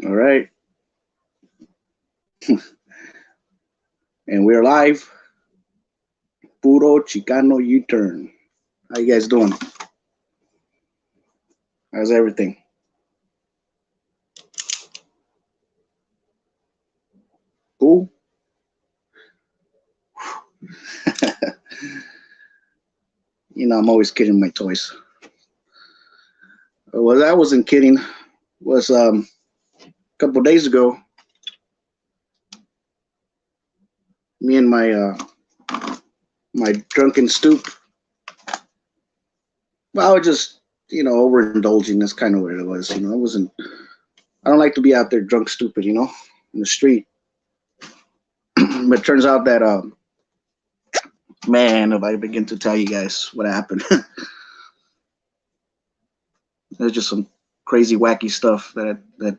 All right. And we're live. Puro Chicano U-turn. How you guys doing? How's everything? Cool? I'm always kidding my toys. Well, I wasn't kidding. Was a couple days ago, me and my drunken stoop. Well, I was just overindulging. That's kind of what it was. I wasn't. I don't like to be out there drunk, stupid. In the street. But it turns out that man, if I begin to tell you guys what happened, there's just some crazy, wacky stuff that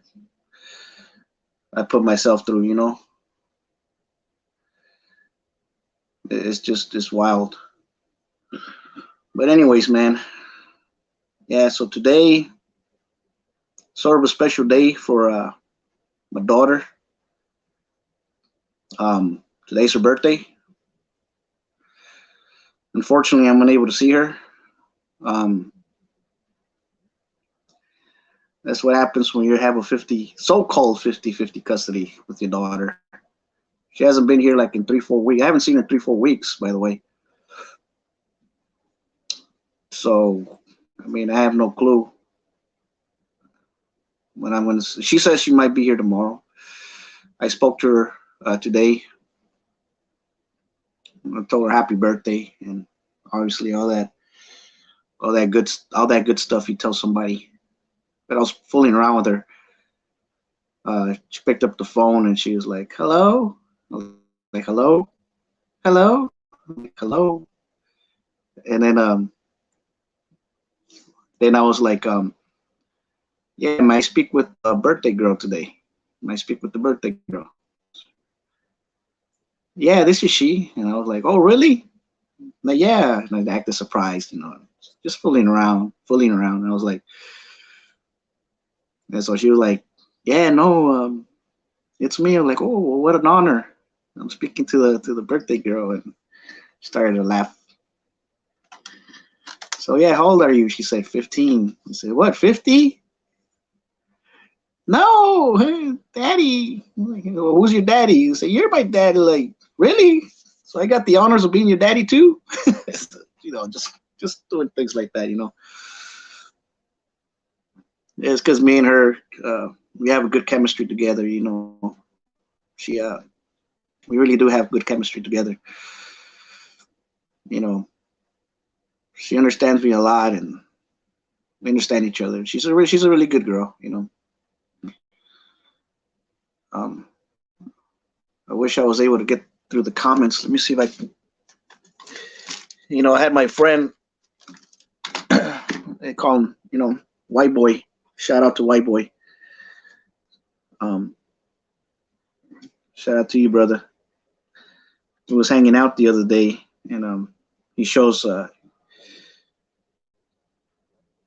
I put myself through. It's just wild. But anyways, man, yeah. So today, sort of a special day for my daughter. Today's her birthday. Unfortunately, I'm unable to see her. That's what happens when you have a so-called 50-50 custody with your daughter. She hasn't been here like in 3-4 weeks. I haven't seen her 3-4 weeks, by the way. So, I mean, I have no clue when I'm going to. She says she might be here tomorrow. I spoke to her today. I told her happy birthday, and obviously all that good stuff you tell somebody. But I was fooling around with her. She picked up the phone and she was like, "Hello." I was like, "Hello, hello, hello." And then I was like, "Yeah, may I speak with a birthday girl today? May I speak with the birthday girl?" "Yeah, this is she." And I was like, "Oh, really?" Like, "Yeah." And I acted surprised, just fooling around. And I was like, and so she was like, "Yeah, no, it's me." I'm like, "Oh, well, what an honor. I'm speaking to the birthday girl." And she started to laugh. So yeah, how old are you? She said 15. I said, "What, 50? No, hey, daddy." Like, "Well, who's your daddy?" You say, "You're my daddy." Like, really? So I got the honors of being your daddy too? Just doing things like that. It's because me and her, we have a good chemistry together. She, we really do have good chemistry together. You know, she understands me a lot, and we understand each other. She's a really good girl. Um, I wish I was able to get through the comments. Let me see if I can. I had my friend. They call him, White Boy. Shout out to White Boy. Um, Shout out to you, brother. He was hanging out the other day, and he shows the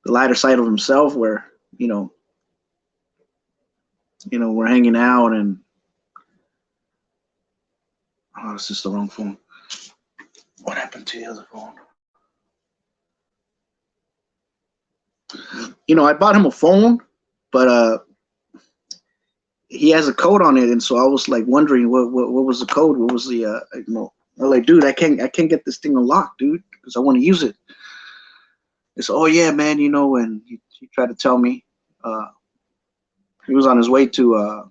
lighter side of himself, where we're hanging out, and oh, this is the wrong phone. What happened to the other phone? I bought him a phone, but he has a code on it, and so I was like wondering what was the code? What was the I'm like, dude, I can't get this thing unlocked, dude, because I want to use it. It's, oh yeah, man, and he tried to tell me he was on his way to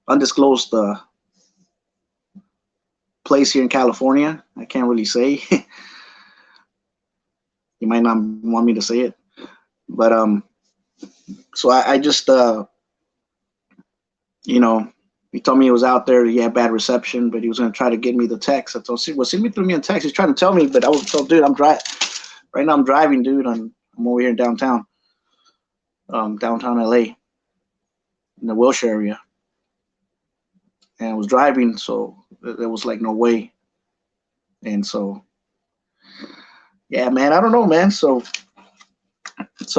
undisclosed place here in California. I can't really say. You might not want me to say it, but so I just he told me he was out there. He had bad reception, but he was gonna try to get me the text. I told him, well, send me through me a text. He's trying to tell me, but I was told, dude, right now I'm driving, dude. I'm over here in downtown LA, in the Wilshire area, and I was driving, so there was like no way. And so, yeah, man, I don't know, man. So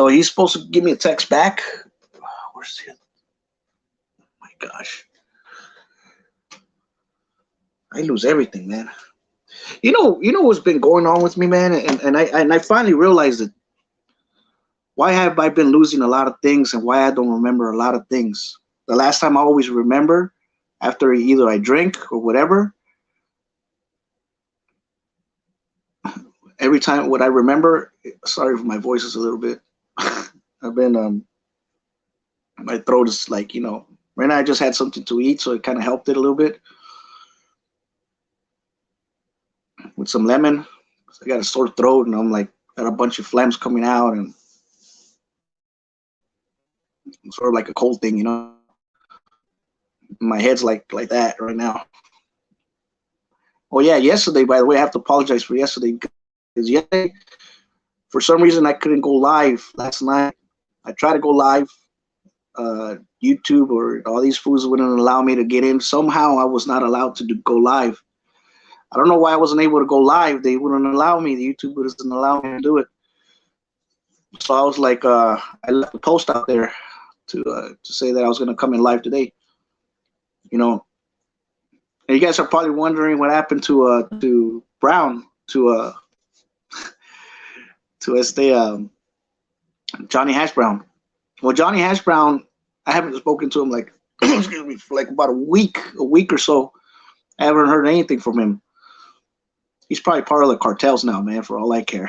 he's supposed to give me a text back. Where's it? gosh. I lose everything, man. You know what's been going on with me, man, and I finally realized it. Why have I been losing a lot of things, and why I don't remember a lot of things? The last time I always remember, after either I drink or whatever, every time what I remember. Sorry if my voice is a little bit. I've been my throat is like right now I just had something to eat, so it kind of helped it a little bit with some lemon. I got a sore throat, and I'm like got a bunch of phlegms coming out, and it's sort of like a cold thing. My head's like that right now. Oh yeah, yesterday, by the way, I have to apologize for yesterday, because yesterday, for some reason, I couldn't go live last night. I tried to go live, YouTube or all these fools wouldn't allow me to get in. Somehow I was not allowed to go live. I don't know why I wasn't able to go live. They wouldn't allow me. The YouTube doesn't allow me to do it. So I was like, I left a post out there to say that I was going to come in live today. And you guys are probably wondering what happened to Brown, to Johnny Hash Brown. Well, Johnny Hash Brown, I haven't spoken to him like excuse me, for like about a week or so. I haven't heard anything from him. He's probably part of the cartels now, man, for all I care.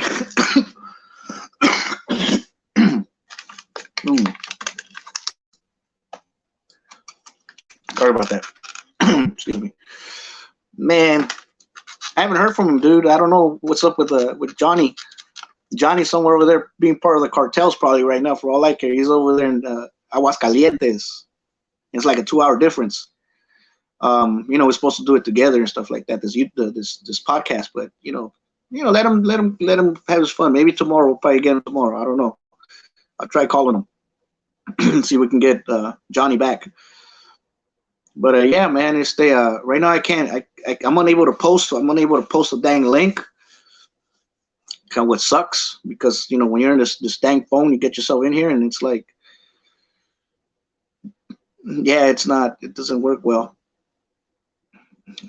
Sorry about that. Excuse me. Man, I haven't heard from him, dude. I don't know what's up with Johnny. Johnny's somewhere over there being part of the cartels probably right now, for all I care. He's over there in Aguascalientes. It's like a 2-hour difference. We're supposed to do it together and stuff like that. This podcast, but let him have his fun. Maybe tomorrow, we'll probably get him tomorrow. I don't know. I'll try calling him, see if we can get Johnny back. But yeah, man, it's right now I can't. I'm unable to post. I'm unable to post a dang link. Kind of what sucks, because when you're in this dang phone, you get yourself in here and it's like, yeah, it doesn't work well.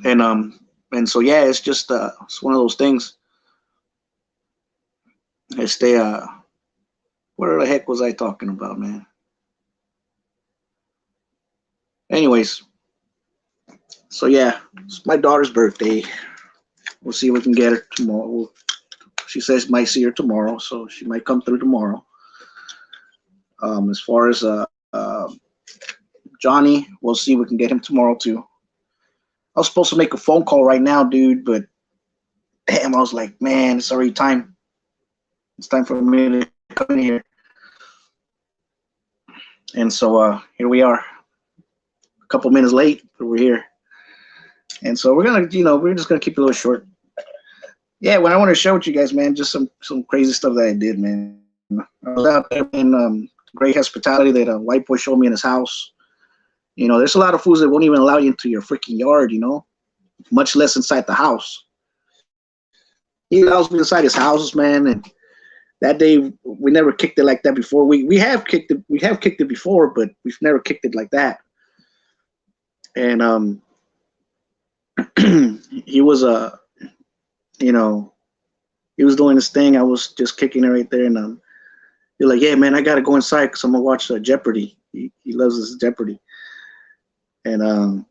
And so yeah, it's just it's one of those things. It's what the heck was I talking about, man? Anyways, so yeah, it's my daughter's birthday. We'll see if we can get her tomorrow. She says might see her tomorrow, so she might come through tomorrow. As far as Johnny, we'll see if we can get him tomorrow too. I was supposed to make a phone call right now, dude, but damn, I was like, man, it's already time. It's time for me to come in here. And so here we are, a couple minutes late, but we're here. And so we're just gonna keep it a little short. Yeah, what I want to share with you guys, man, just some crazy stuff that I did, man. I was out there in great hospitality that a white boy showed me in his house. There's a lot of foods that won't even allow you into your freaking yard, much less inside the house. He allows me inside his house, man, and that day we never kicked it like that before. We have kicked it before, but we've never kicked it like that. And he was he was doing his thing. I was just kicking it right there, and you're like, yeah, man, I gotta go inside because I'm gonna watch Jeopardy. He loves this Jeopardy, and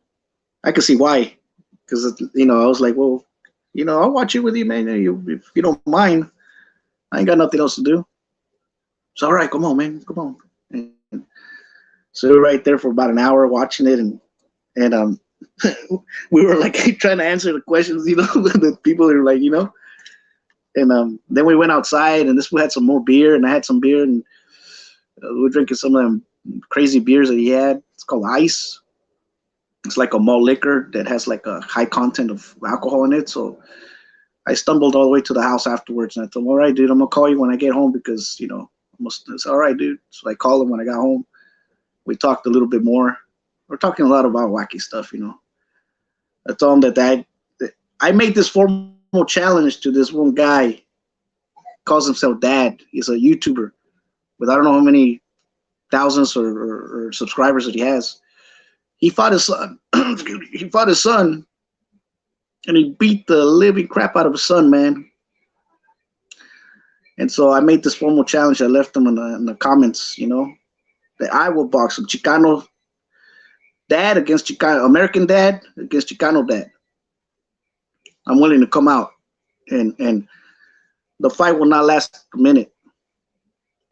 I could see why, because I was like, well, I'll watch it with you, man. If you don't mind, I ain't got nothing else to do. It's all right. Come on, man. Come on. And so we were right there for about an hour watching it, and we were like trying to answer the questions, the people are like, and then we went outside, and this fool had some more beer, and I had some beer, and we were drinking some of them crazy beers that he had. It's called Ice. It's like a malt liquor that has like a high content of alcohol in it. So I stumbled all the way to the house afterwards, and I told him, all right, dude, I'm gonna call you when I get home, because it's all right, dude. So I called him when I got home. We talked a little bit more. We're talking a lot about wacky stuff, I told him that I made this formal challenge to this one guy, calls himself Dad. He's a YouTuber with I don't know how many thousands or subscribers that he has. He fought his son. He fought his son, and he beat the living crap out of his son, man. And so I made this formal challenge. I left them in the comments, that I will box a Chicano dad against Chicano American dad against Chicano dad. I'm willing to come out, and the fight will not last a minute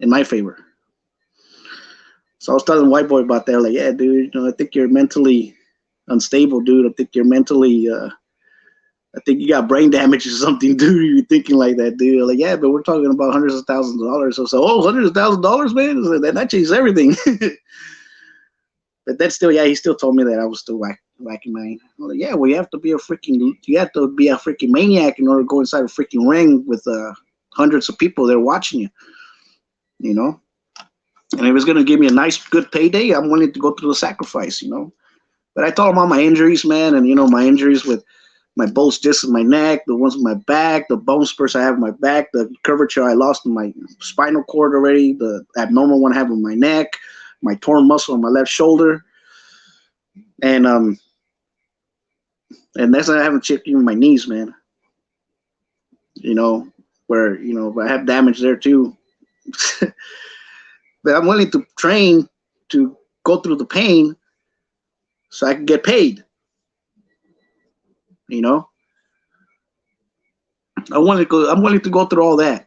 in my favor. So I was telling White Boy about that. Like, yeah, dude, I think you're mentally unstable, dude. I think you're mentally, I think you got brain damage or something, dude. You're thinking like that, dude. Like, yeah, but we're talking about hundreds of thousands of dollars. So, hundreds of thousands of dollars, man. That changes everything. But then still, yeah, he still told me that I was still whacking my. Like, yeah, well, you have to be a freaking maniac in order to go inside a freaking ring with hundreds of people there watching you, And if it's gonna give me a nice, good payday, I'm willing to go through the sacrifice, But I told him all my injuries, man, and my injuries with my both discs in my neck, the ones in my back, the bone spurs I have in my back, the curvature I lost in my spinal cord already, the abnormal one I have in my neck, my torn muscle on my left shoulder, and that's not having checked even my knees, man. Where I have damage there too. But I'm willing to train to go through the pain so I can get paid. I'm willing to go through all that,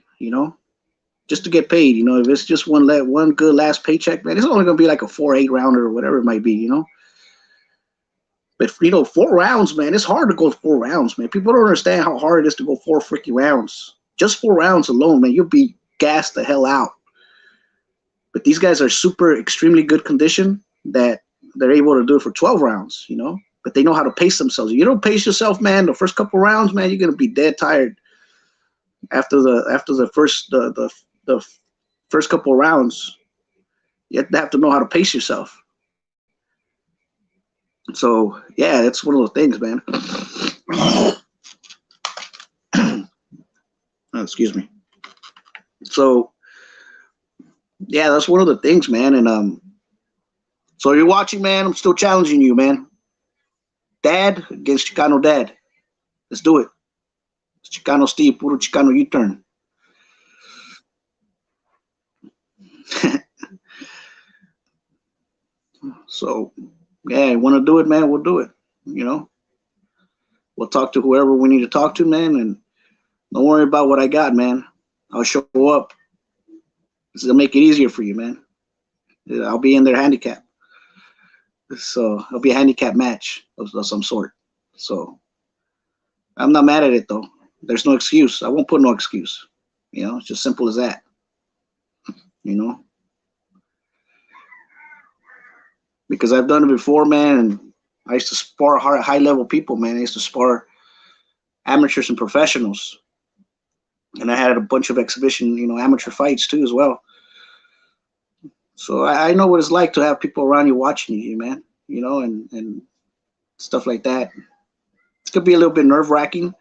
just to get paid. If it's just one good last paycheck, man, it's only gonna be like a 4-8 rounder or whatever it might be, But 4 rounds, man, it's hard to go 4 rounds, man. People don't understand how hard it is to go 4 freaking rounds. Just 4 rounds alone, man, you'll be gassed the hell out. But these guys are super extremely good condition that they're able to do it for 12 rounds, But they know how to pace themselves. If you don't pace yourself, man, the first couple rounds, man, you're gonna be dead tired. After the first couple of rounds, you have to know how to pace yourself. So yeah, that's one of those things, man. Oh, excuse me. So yeah, that's one of the things, man. And so you're watching, man. I'm still challenging you, man. Dad against Chicano dad. Let's do it. It's Chicano Steve, Puro Chicano U-turn. So, yeah, you want to do it, man, we'll do it. We'll talk to whoever we need to talk to, man, and don't worry about what I got, man. I'll show up. This is going to make it easier for you, man. I'll be in their handicap. So it'll be a handicap match of some sort. So I'm not mad at it, though. There's no excuse. I won't put no excuse. It's just simple as that. Because I've done it before, man, and I used to spar high-level people, man. I used to spar amateurs and professionals. And I had a bunch of exhibition, amateur fights, too, as well. So I know what it's like to have people around you watching you, man, and stuff like that. It could be a little bit nerve-wracking,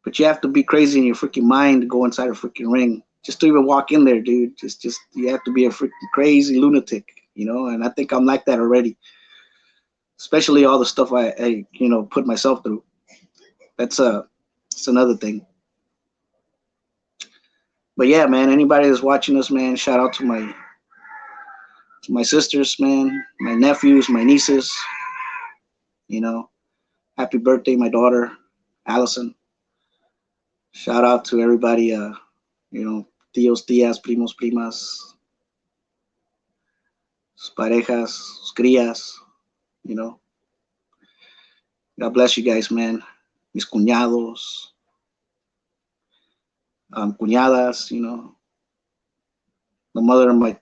but you have to be crazy in your freaking mind to go inside a freaking ring. Just to even walk in there, dude, just you have to be a freaking crazy lunatic, and I think I'm like that already. Especially all the stuff I put myself through. That's another thing. But yeah, man, anybody that's watching us, man, shout out to my sisters, man, my nephews, my nieces. Happy birthday, my daughter, Allison. Shout out to everybody, tíos, tías, primos, primas, sus parejas, sus crías, God bless you guys, man. Mis cuñados, cuñadas, the mother of my,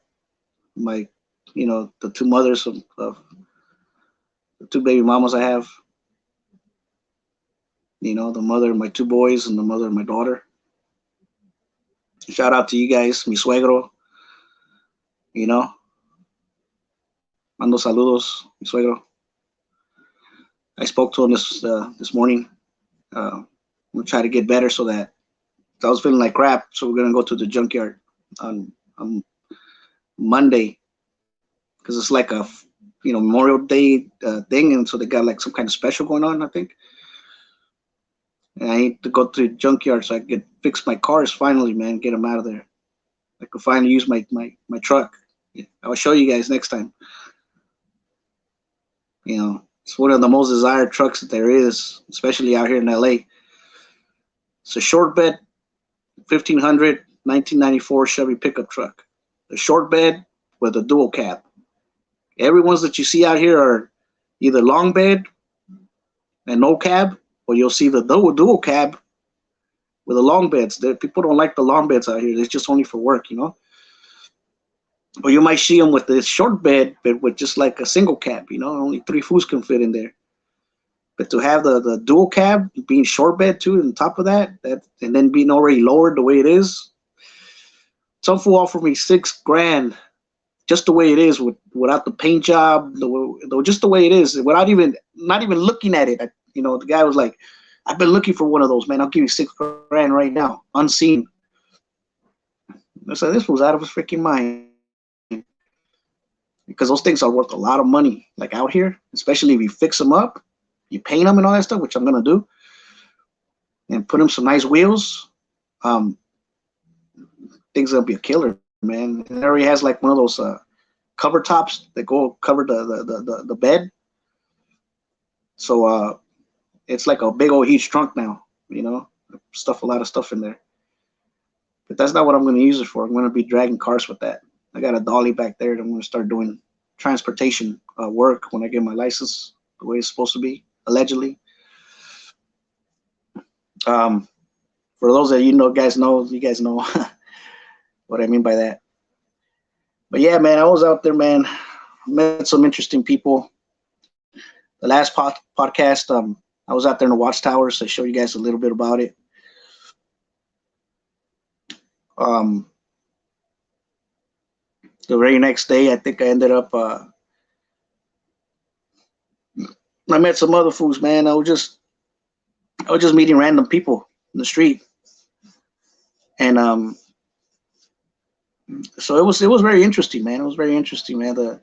the 2 mothers of the 2 baby mamas I have. The mother of my 2 boys and the mother of my daughter. Shout out to you guys, mi suegro. Mando saludos, mi suegro. I spoke to him this morning. We'll try to get better so that I was feeling like crap. So we're gonna go to the junkyard on Monday, because it's like a Memorial Day thing, and so they got like some kind of special going on, I think. And I need to go to the junkyard so I can fix my cars finally, man. Get them out of there. I could finally use my truck. I'll show you guys next time. It's one of the most desired trucks that there is, especially out here in LA. It's a short bed, 1500, 1994 Chevy pickup truck. The short bed with a dual cab. Every ones that you see out here are either long bed and no cab, or you'll see the dual cab with the long beds. People don't like the long beds out here. It's just only for work, Or you might see them with this short bed, but with just like a single cab, only 3 fools can fit in there. But to have the dual cab, being short bed too, on top of that, and then being already lowered the way it is, some fool offered me $6,000, just the way it is, without the paint job, just the way it is, without not even looking at it. The guy was like, "I've been looking for one of those, man. I'll give you $6,000 right now, unseen." I said, "This was out of his freaking mind." Because those things are worth a lot of money, like out here, especially if you fix them up, you paint them and all that stuff, which I'm gonna do, and put them some nice wheels. Things gonna be a killer, man. It already has like one of those cover tops that go cover the bed, so it's like a big old huge trunk now. Stuff a lot of stuff in there. But that's not what I'm gonna use it for. I'm gonna be dragging cars with that. I got a dolly back there that I'm going to start doing transportation work when I get my license the way it's supposed to be, allegedly. For those that you guys know what I mean by that. But yeah, man, I was out there, man. Met some interesting people. The last podcast, I was out there in the watchtower, so I showed you guys a little bit about it. The very next day, I think I ended up, I met some other fools, man. I was just meeting random people in the street, and so it was very interesting, man. It was very interesting, man.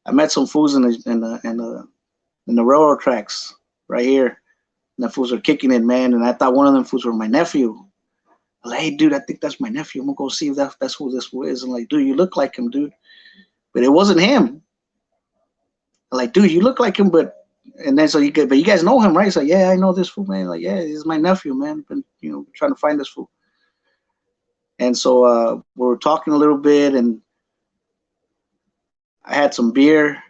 I met some fools in the railroad tracks right here, and the fools are kicking it, man. And I thought one of them fools were my nephew. I'm like, "Hey, dude, I think that's my nephew. I'm gonna go see if that's who this fool is." I'm like, "Dude, you look like him, dude." But it wasn't him. I'm like, "Dude, you look like him," but you guys know him, right? He's like, "Yeah, I know this fool, man." Like, "Yeah, he's my nephew, man. Been trying to find this fool." And so we were talking a little bit, and I had some beer.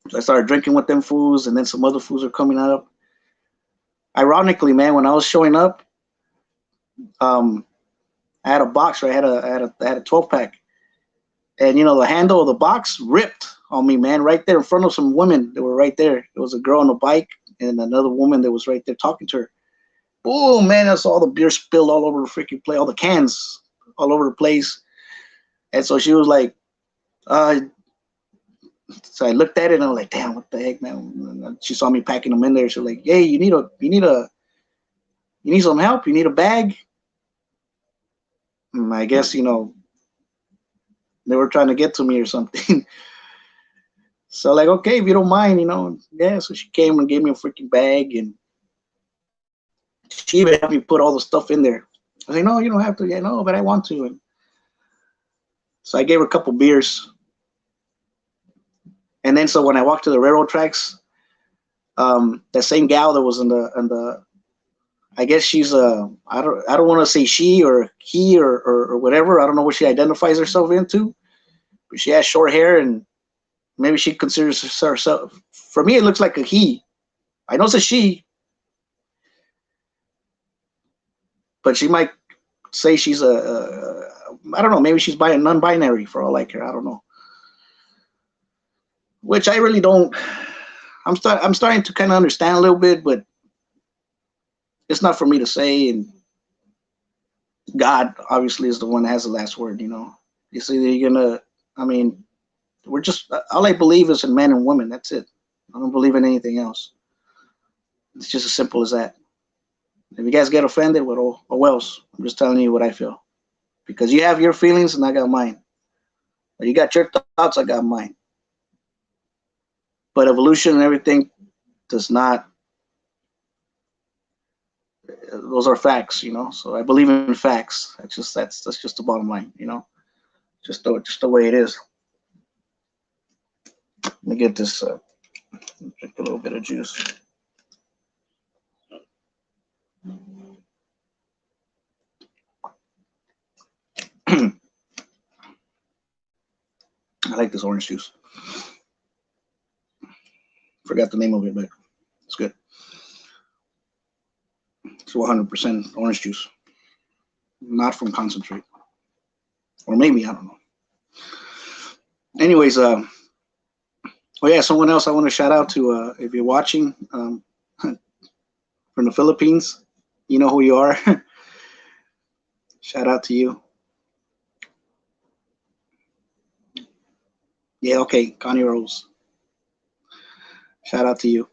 So I started drinking with them fools, and then some other fools are coming up. Ironically, man, when I was showing up, I had a box, right? I had a 12-pack, and the handle of the box ripped on me, man, right there in front of some women that were right there. There was a girl on a bike and another woman that was right there talking to her. Boom, man, I saw all the beer spilled all over the freaking place, all the cans all over the place. And so she was like, so I looked at it and I was like, "Damn, what the heck, man?" And she saw me packing them in there. She was like, "Hey, you need some help? You need a bag?" And I guess, they were trying to get to me or something. So like, "Okay, if you don't mind, yeah." So she came and gave me a freaking bag, and she even helped me put all the stuff in there. I was like, "No, you don't have to." "Yeah, no, but I want to." And so I gave her a couple beers. And then so when I walked to the railroad tracks, that same gal that was in the I guess she's I don't want to say she or he or whatever. I don't know what she identifies herself into, but she has short hair, and maybe she considers herself. For me, it looks like a he. I know it's a she, but she might say she's I don't know. Maybe she's non-binary for all I care. I don't know. Which I really don't. I'm starting to kind of understand a little bit, but it's not for me to say. And God obviously is the one that has the last word. It's either you're gonna. I mean, we're just all I believe is in men and women. That's it. I don't believe in anything else. It's just as simple as that. If you guys get offended, well, oh wells. I'm just telling you what I feel, because you have your feelings and I got mine. Or you got your thoughts, I got mine. But evolution and everything does not. Those are facts, you know. So I believe in facts. That's just the bottom line, you know. Just the way it is. Let me get this. Drink a little bit of juice. I like this orange juice. Forgot the name of it, but it's good. It's 100% orange juice, not from concentrate, or maybe I don't know. Anyways, oh yeah, someone else I want to shout out to. If you're watching from the Philippines, you know who you are. Shout out to you. Yeah, okay, Connie Rose. Shout out to you.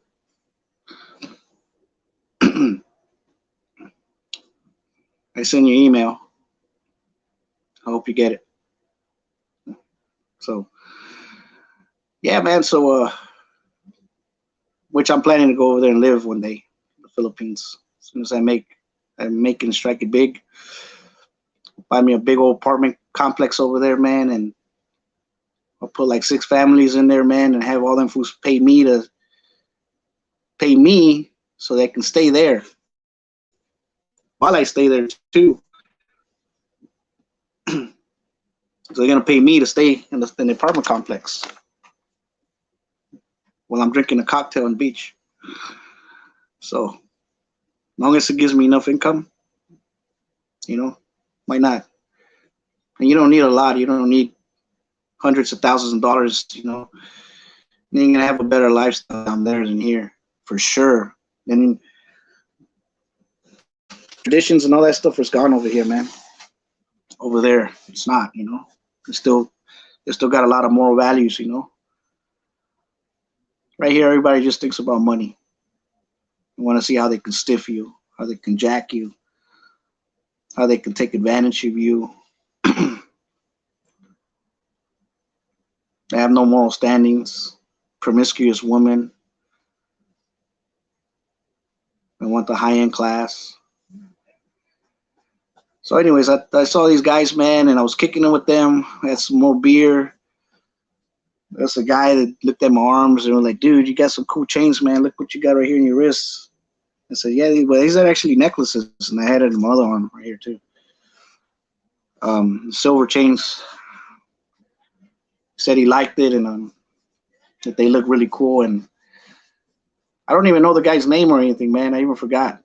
I send you an email. I hope you get it. So, yeah, man. So, which I'm planning to go over there and live one day, the Philippines. As soon as I'm making strike it big. Buy me a big old apartment complex over there, man, and I'll put like 6 families in there, man, and have all them fools pay me so they can stay there while I stay there too. So they're gonna pay me to stay in the apartment complex while I'm drinking a cocktail on the beach. So, as long as it gives me enough income, you know, why not? And you don't need a lot. You don't need hundreds of thousands of dollars. You know, you're gonna have a better lifestyle down there than here, for sure. And traditions and all that stuff is gone over here, man. Over there, it's not. You know, they still got a lot of moral values. You know, right here, everybody just thinks about money. You want to see how they can stiff you, how they can jack you, how they can take advantage of you. They have no moral standings. Promiscuous women. They want the high-end class. So anyways, I saw these guys, man, and I was kicking them with them. I had some more beer. There's a guy that looked at my arms and was like, dude, you got some cool chains, man. Look what you got right here in your wrists. I said, yeah, but these are actually necklaces. And I had it in my other arm right here, too. Silver chains. Said he liked it and that they look really cool. And I don't even know the guy's name or anything, man. I even forgot.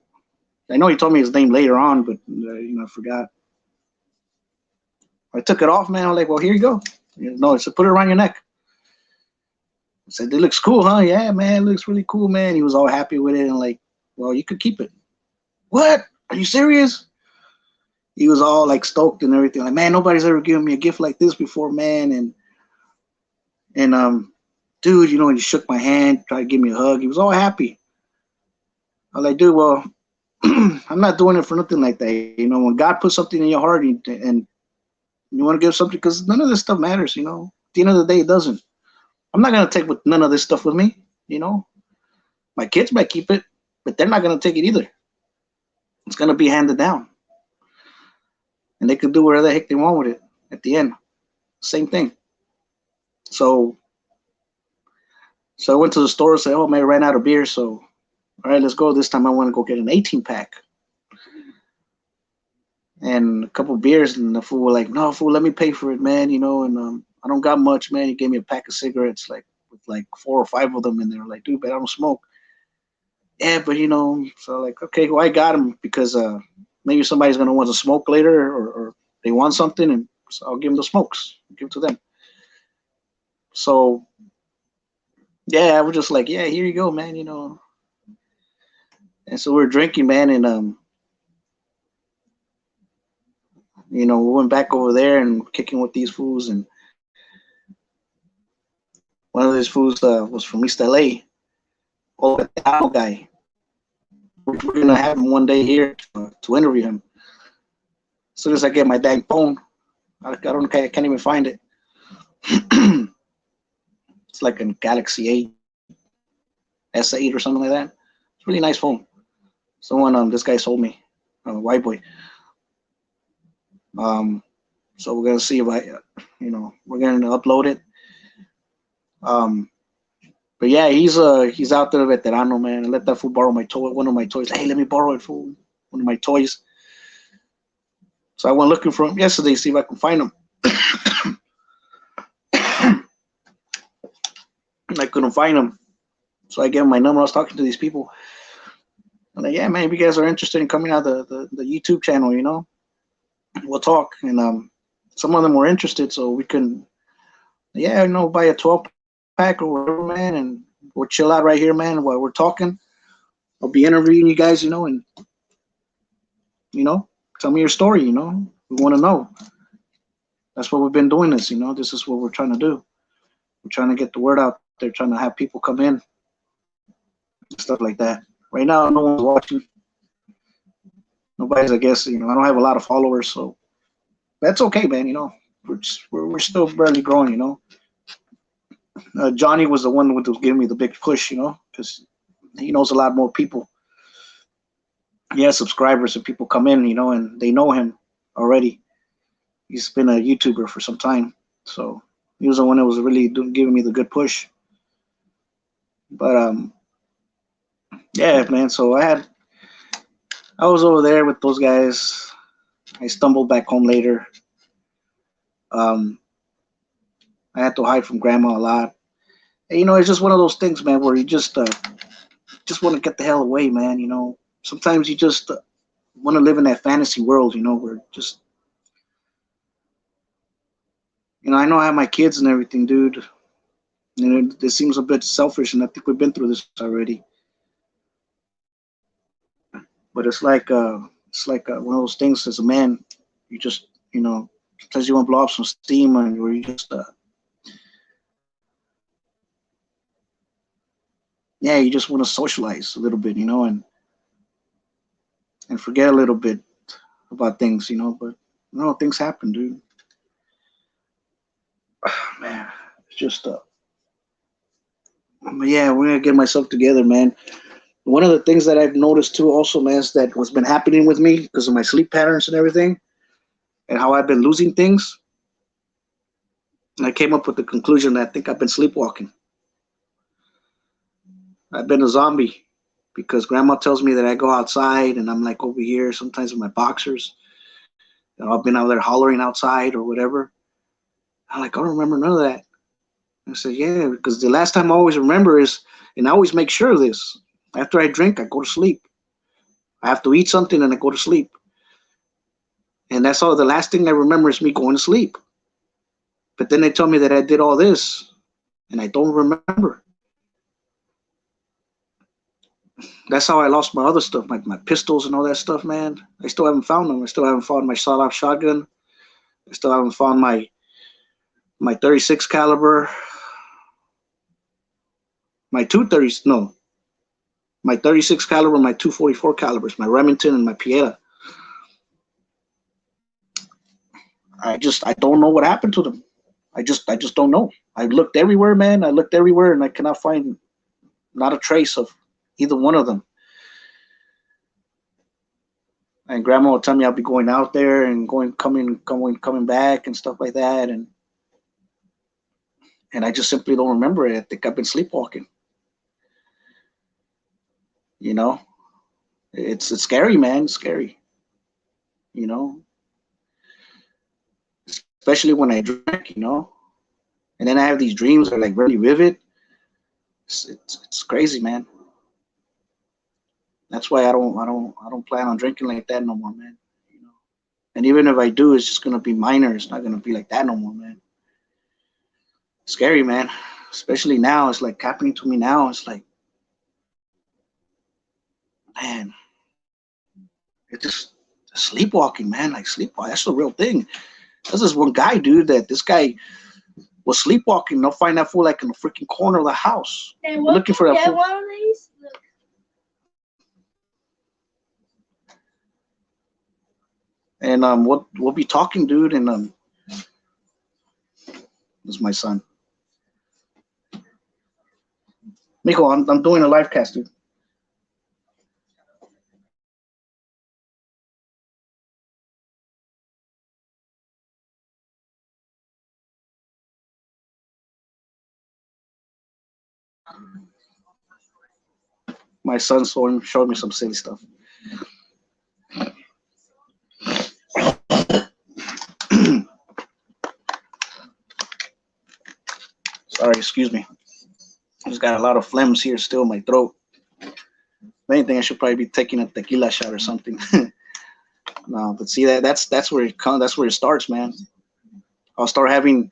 I know he told me his name later on, but I forgot. I took it off, man. I was like, well, here you go. No, I said, put it around your neck. I said, it looks cool, huh? Yeah, man, it looks really cool, man. He was all happy with it and like, well, you could keep it. What? Are you serious? He was all like stoked and everything. Like, man, nobody's ever given me a gift like this before, man. And dude, you know, he shook my hand, tried to give me a hug. He was all happy. I was like, dude, well, I'm not doing it for nothing like that. You know, when God puts something in your heart and you want to give something, because none of this stuff matters, you know. At the end of the day, it doesn't. I'm not going to take none of this stuff with me, you know. My kids might keep it, but they're not going to take it either. It's going to be handed down. And they can do whatever the heck they want with it at the end. Same thing. So I went to the store and said, oh, man, I ran out of beer. So, all right, let's go. This time I want to go get an 18-pack. And a couple of beers, and the fool were like, no, fool, let me pay for it, man, you know, and I don't got much, man. He gave me a pack of cigarettes, like, with like 4 or 5 of them in there. Like, dude, but I don't smoke. Yeah, but, you know, so like, okay, well, I got him because maybe somebody's going to want to smoke later or they want something, and so I'll give them the smokes, give it to them. So, yeah, I was just like, yeah, here you go, man, you know. And so we're drinking, man, and you know, we went back over there and kicking with these fools, and one of these fools was from East LA. Oh, the Tao guy. We're gonna have him one day here to interview him. As soon as I get my dang phone, I can't even find it. It's like a Galaxy 8 S8 or something like that. It's a really nice phone. Someone, this guy sold me, white boy. So we're gonna see if we're gonna upload it. But yeah, he's out there, veterano, man. I let that fool borrow my toy, one of my toys. Hey, let me borrow it, fool. One of my toys. So I went looking for him yesterday, see if I can find him. I couldn't find him. So I gave him my number. I was talking to these people. I'm like, yeah, man, if you guys are interested in coming out the YouTube channel, we'll talk. And some of them were interested, so we can, buy a 12-pack or whatever, man, and we'll chill out right here, man, while we're talking. I'll be interviewing you guys, and tell me your story. We want to know. That's what we've been doing. This is what we're trying to do. We're trying to get the word out there, trying to have people come in, stuff like that. Right now, no one's watching. Nobody's, I guess, I don't have a lot of followers, so that's okay, man. We're still barely growing. Johnny was the one who was giving me the big push, because he knows a lot more people. He has subscribers and people come in, and they know him already. He's been a YouTuber for some time, so he was the one that was really giving me the good push. But yeah, man. So I was over there with those guys. I stumbled back home later. I had to hide from grandma a lot. And, it's just one of those things, man, where you just want to get the hell away, man. Sometimes you just want to live in that fantasy world, where just, I know I have my kids and everything, dude. It seems a bit selfish, and I think we've been through this already. But it's like one of those things as a man, you just, sometimes you want to blow off some steam, and where you just, you just want to socialize a little bit, and forget a little bit about things, but things happen, dude. Man, it's just but yeah, we're gonna get myself together, man. One of the things that I've noticed too, also, man, is that what's been happening with me because of my sleep patterns and everything, and how I've been losing things. And I came up with the conclusion that I think I've been sleepwalking. I've been a zombie because grandma tells me that I go outside and I'm like over here sometimes in my boxers. I've been out there hollering outside or whatever. I'm like, I don't remember none of that. I said, yeah, because the last time I always remember is, and I always make sure of this, after I drink, I go to sleep. I have to eat something and I go to sleep. And that's all. The last thing I remember is me going to sleep. But then they tell me that I did all this and I don't remember. That's how I lost my other stuff, like my pistols and all that stuff, man. I still haven't found them. I still haven't found my sawed-off shotgun. I still haven't found my 36 caliber, my 36 caliber, my 244 calibers, my Remington and my Pieta. I don't know what happened to them. I just don't know. I looked everywhere, man. I looked everywhere and I cannot find not a trace of either one of them. And grandma would tell me I'll be going out there and coming back and stuff like that. And I just simply don't remember it. I think I've been sleepwalking. It's scary, man. It's scary. Especially when I drink, and then I have these dreams that are like really vivid. It's crazy, man. That's why I don't plan on drinking like that no more, man. And even if I do, it's just gonna be minor. It's not gonna be like that no more, man. Scary, man. Especially now, it's like happening to me now. It's like, man, it's just sleepwalking, man. Like sleepwalking, that's the real thing. There's this one guy, dude, this guy was sleepwalking. They'll find that fool like in the freaking corner of the house. Hey, looking for that fool. One of these? And we'll be talking, dude, and this is my son. Mijo, I'm doing a live cast, dude. My son showed me some silly stuff. Sorry, excuse me. I just got a lot of phlegms here still in my throat. If anything, I should probably be taking a tequila shot or something. No, but see that's where it comes. That's where it starts, man. I'll start having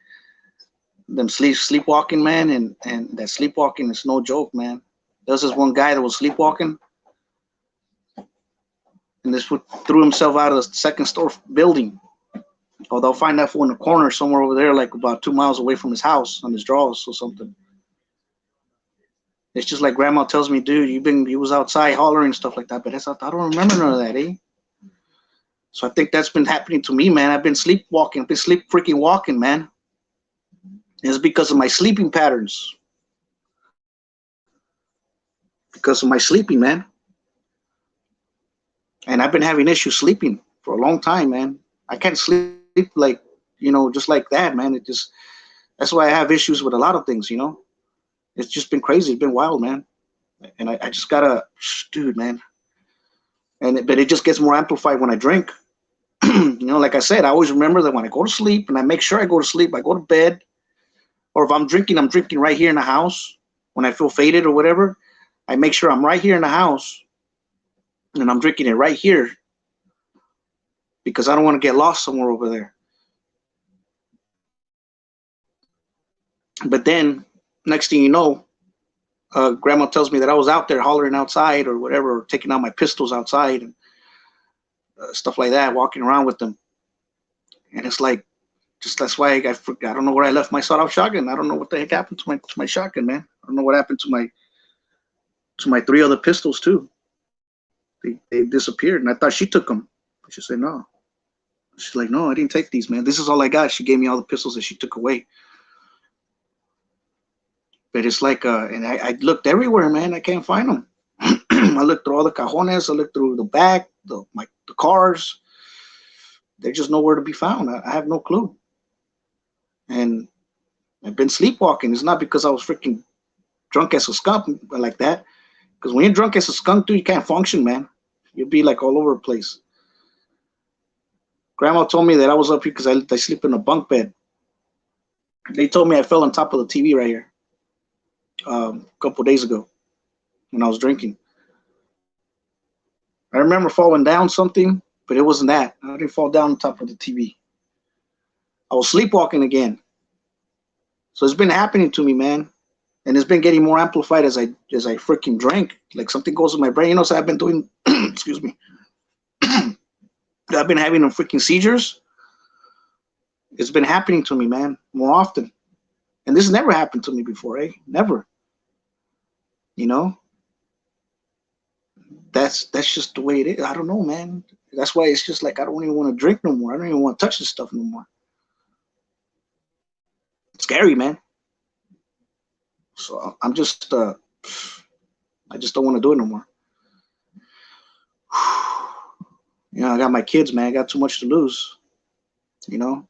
them sleepwalking, man, and that sleepwalking is no joke, man. There was this one guy that was sleepwalking, and this threw himself out of the second story building. Oh, they'll find that fool in the corner somewhere over there, like about 2 miles away from his house on his drawers or something. It's just like grandma tells me, dude, you was outside hollering and stuff like that, but I don't remember none of that, eh? So I think that's been happening to me, man. I've been sleepwalking, I've been sleep freaking walking, man. It's because of my sleeping patterns. Because of my sleeping, man. And I've been having issues sleeping for a long time, man. I can't sleep like, just like that, man. That's why I have issues with a lot of things, It's just been crazy. It's been wild, man. And I just gotta, dude, man. But it just gets more amplified when I drink. Like I said, I always remember that when I go to sleep, and I make sure I go to sleep, I go to bed, or if I'm drinking right here in the house. When I feel faded or whatever, I make sure I'm right here in the house, and I'm drinking it right here because I don't want to get lost somewhere over there. But then, next thing you know, grandma tells me that I was out there hollering outside or whatever, or taking out my pistols outside and stuff like that, walking around with them. And it's like, that's why I don't know where I left my sawed-off shotgun. I don't know what the heck happened to my shotgun, man. I don't know what happened to my 3 other pistols too. They disappeared, and I thought she took them. But she said no. She's like, no, I didn't take these, man. This is all I got. She gave me all the pistols that she took away. But it's like, and I looked everywhere, man. I can't find them. I looked through all the cajones. I looked through the back, the cars. They're just nowhere to be found. I have no clue. And I've been sleepwalking. It's not because I was freaking drunk as a skunk like that. Because when you're drunk as a skunk, dude, you can't function, man. You'll be like all over the place. Grandma told me that I was up here because I sleep in a bunk bed. They told me I fell on top of the TV right here a couple days ago when I was drinking. I remember falling down something, but it wasn't that. I didn't fall down on top of the TV. I was sleepwalking again. So it's been happening to me, man. And it's been getting more amplified as I freaking drink. Like something goes in my brain. So I've been doing, excuse me. I've been having them freaking seizures. It's been happening to me, man, more often. And this never happened to me before, eh? Never. That's just the way it is. I don't know, man. That's why it's just like I don't even want to drink no more. I don't even want to touch this stuff no more. It's scary, man. So I'm just I just don't want to do it no more. I got my kids, man. I got too much to lose. And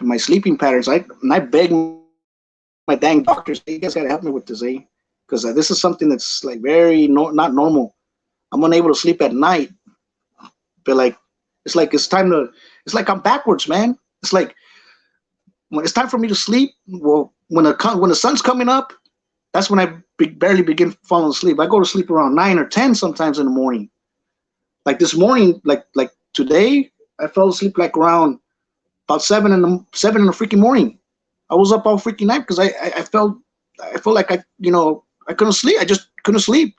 my sleeping patterns. I beg my dang doctors, you guys gotta help me with this, eh? Because this is something that's like very not normal. I'm unable to sleep at night, but like it's like I'm backwards, man. It's like when it's time for me to sleep. Well, when the sun's coming up, that's when I barely begin falling asleep. I go to sleep around 9 or 10 sometimes in the morning. Like this morning, like today, I fell asleep like around about 7 in the freaking morning. I was up all freaking night because I felt like I couldn't sleep. I just couldn't sleep.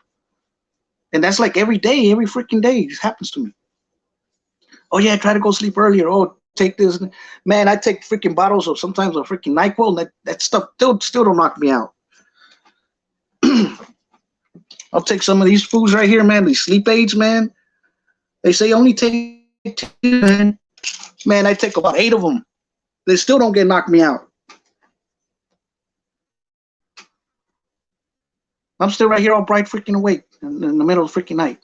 And that's like every day, every freaking day. It happens to me. Oh yeah, I try to go sleep earlier. Oh, take this. Man, I take freaking bottles of sometimes a freaking NyQuil, and that stuff still don't knock me out. I'll take some of these foods right here, man. These sleep aids, man. They say only take 2, man. Man, I take about 8 of them. They still don't knock me out. I'm still right here all bright freaking awake in the middle of the freaking night.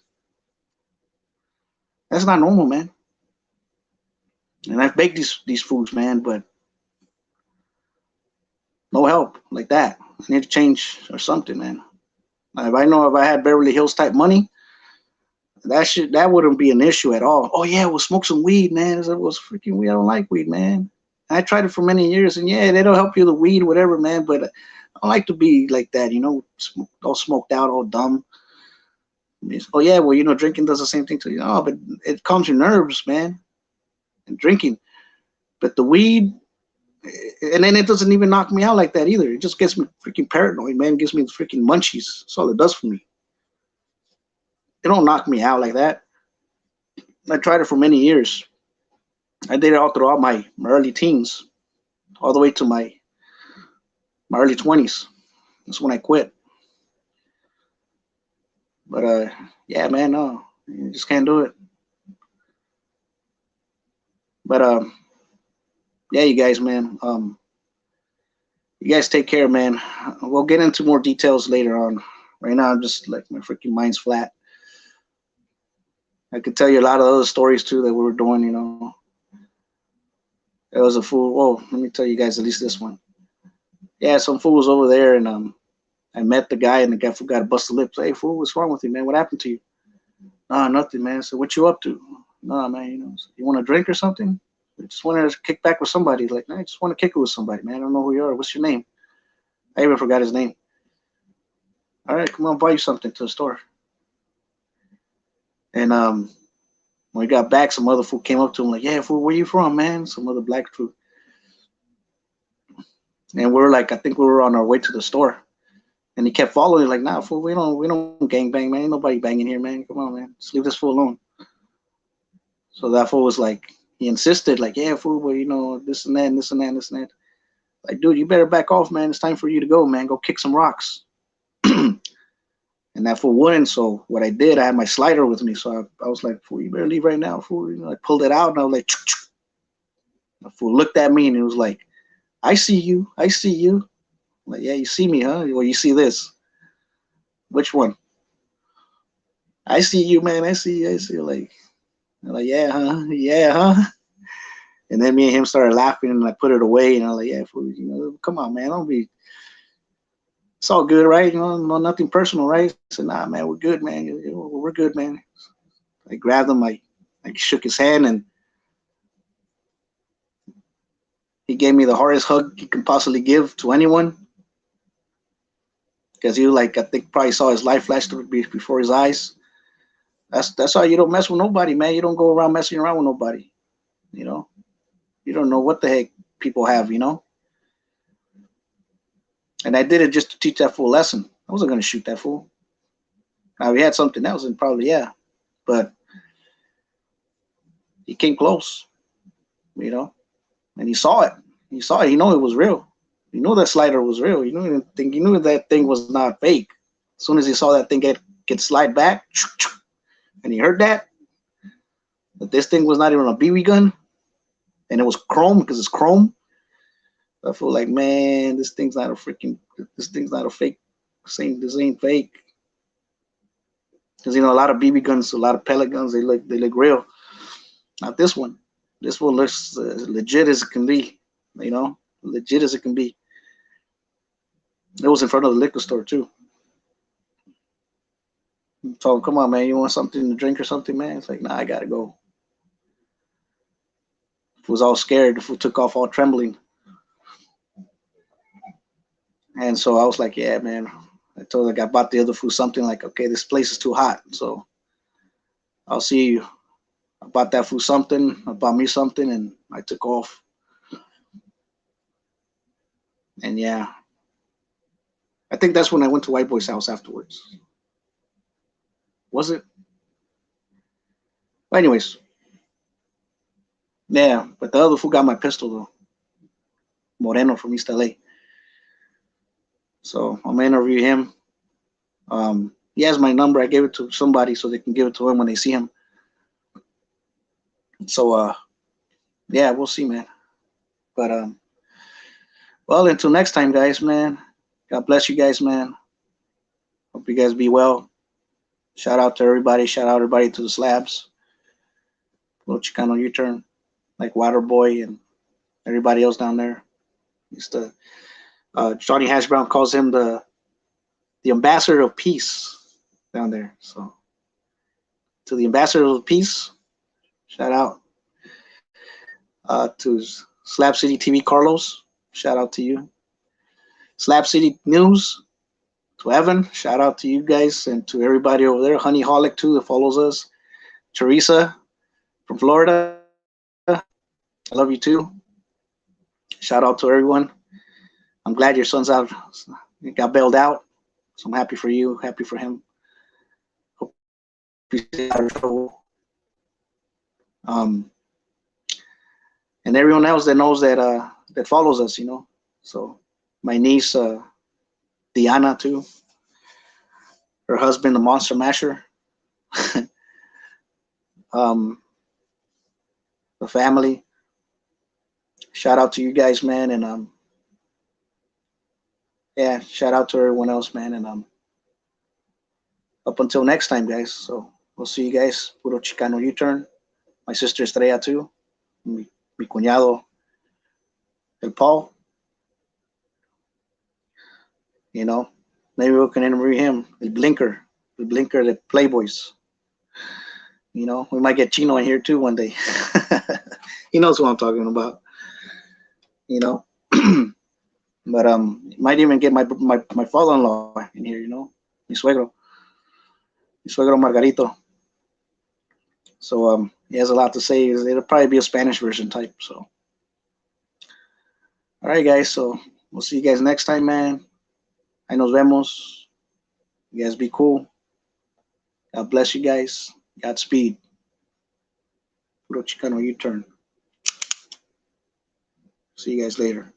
That's not normal, man. And I've baked these foods, man, but no help like that. I need to change or something, man. If I had Beverly Hills type money, that wouldn't be an issue at all. Oh yeah, we'll smoke some weed, man. It was freaking weed. I don't like weed, man. I tried it for many years, and yeah, they don't help you the weed, whatever, man. But I don't like to be like that, all smoked out, all dumb. Oh yeah, well, drinking does the same thing to you. Oh, but it calms your nerves, man. And drinking, but the weed, and then it doesn't even knock me out like that either. It just gets me freaking paranoid, man. It gives me the freaking munchies. That's all it does for me. It don't knock me out like that. I tried it for many years. I did it all throughout my early teens, all the way to my early 20s. That's when I quit. But yeah, man, no, you just can't do it. But yeah, you guys, man, you guys take care, man. We'll get into more details later on. Right now, I'm just like my freaking mind's flat. I could tell you a lot of other stories too that we were doing. There was a fool. Oh, let me tell you guys at least this one. Yeah, some fool was over there, and I met the guy, and the guy forgot to bust the lips. Hey, fool, what's wrong with you, man? What happened to you? No, nothing, man. So what you up to? No, man, you want a drink or something? I just want to kick back with somebody. Like, no, I just want to kick it with somebody, man. I don't know who you are. What's your name? I even forgot his name. All right, come on, buy you something to the store. And when we got back, some other fool came up to him like, yeah, fool, where you from, man? Some other black fool. And we were like, I think we were on our way to the store. And he kept following, like, nah, fool, we don't gang bang, man. Ain't nobody banging here, man. Come on, man. Just leave this fool alone. So that fool was like, he insisted, like, yeah, fool, but this and that, and this and that, and this and that. Like, dude, you better back off, man. It's time for you to go, man. Go kick some rocks. And that fool wouldn't. So what I did, I had my slider with me. So I was like, fool, you better leave right now, fool. I pulled it out, and I was like, chuk. The fool looked at me, and he was like, I see you. I see you. I'm like, yeah, you see me, huh? Well, you see this. Which one? I see you, man. I see you. I see you. Like, I'm like, yeah, huh? Yeah, huh? And then me and him started laughing, and I put it away, and I'm like, yeah, fool, come on, man. Don't be. It's all good, right? No, nothing personal, right? I said, nah, man, we're good, man. We're good, man. I grabbed him, I shook his hand, and he gave me the hardest hug you can possibly give to anyone. Because he, like, I think probably saw his life flash before his eyes. That's how you don't mess with nobody, man. You don't go around messing around with nobody. You don't know what the heck people have, And I did it just to teach that fool a lesson. I wasn't going to shoot that fool. Now, if he had something else, then probably, yeah. But he came close, and he saw it. He saw it. He knew it was real. He knew that slider was real. He knew that thing was not fake. As soon as he saw that thing get slide back, and he heard that this thing was not even a BB gun, and it was chrome because it's chrome. I feel like, man, this thing's not a fake. This ain't fake. Because a lot of BB guns, a lot of pellet guns, they look real. Not this one. This one looks legit as it can be. Legit as it can be. It was in front of the liquor store too. I told him, come on, man, you want something to drink or something, man? It's like, nah, I gotta go. He was all scared. The fool took off all trembling. And so I was like, yeah, man. I told I bought the other fool something like, okay, this place is too hot, so I'll see you. I bought that fool something. I bought me something, and I took off. And yeah, I think that's when I went to White Boy's house afterwards. Was it? But anyways, yeah. But the other fool got my pistol though. Moreno from East LA. So I'm gonna interview him. He has my number. I gave it to somebody so they can give it to him when they see him. So yeah, we'll see, man. But well, until next time, guys, man. God bless you guys, man. Hope you guys be well. Shout out to everybody. Shout out everybody to the slabs. Puro Chicano U-turn, like Waterboy and everybody else down there. Used to, Johnny Hash Brown calls him the ambassador of peace down there. So to the ambassador of peace, shout out to Slab City TV Carlos. Shout out to you. Slab City News to Evan. Shout out to you guys and to everybody over there. Honey Holic too that follows us. Teresa from Florida. I love you too. Shout out to everyone. I'm glad your son's out. He got bailed out. So I'm happy for you. Happy for him. Hope he's out of trouble. And everyone else that knows that follows us, you know. So my niece Diana too. Her husband, the Monster Masher. The family. Shout out to you guys, man, and yeah, shout out to everyone else, man, and up until next time, guys. So we'll see you guys. Puro Chicano U-turn. My sister Estrella too. Mi cuñado El Paul. You know, maybe we can interview him. El Blinker, the Playboys. You know, we might get Chino in here too one day. He knows who I'm talking about. You know, but might even get my father-in-law in here. You know, mi suegro Margarito. So he has a lot to say. It'll probably be a Spanish version type. So, all right, guys. So we'll see you guys next time, man. Ahí nos vemos. You guys be cool. God bless you guys. Godspeed. Puro Chicano U-turn. See you guys later.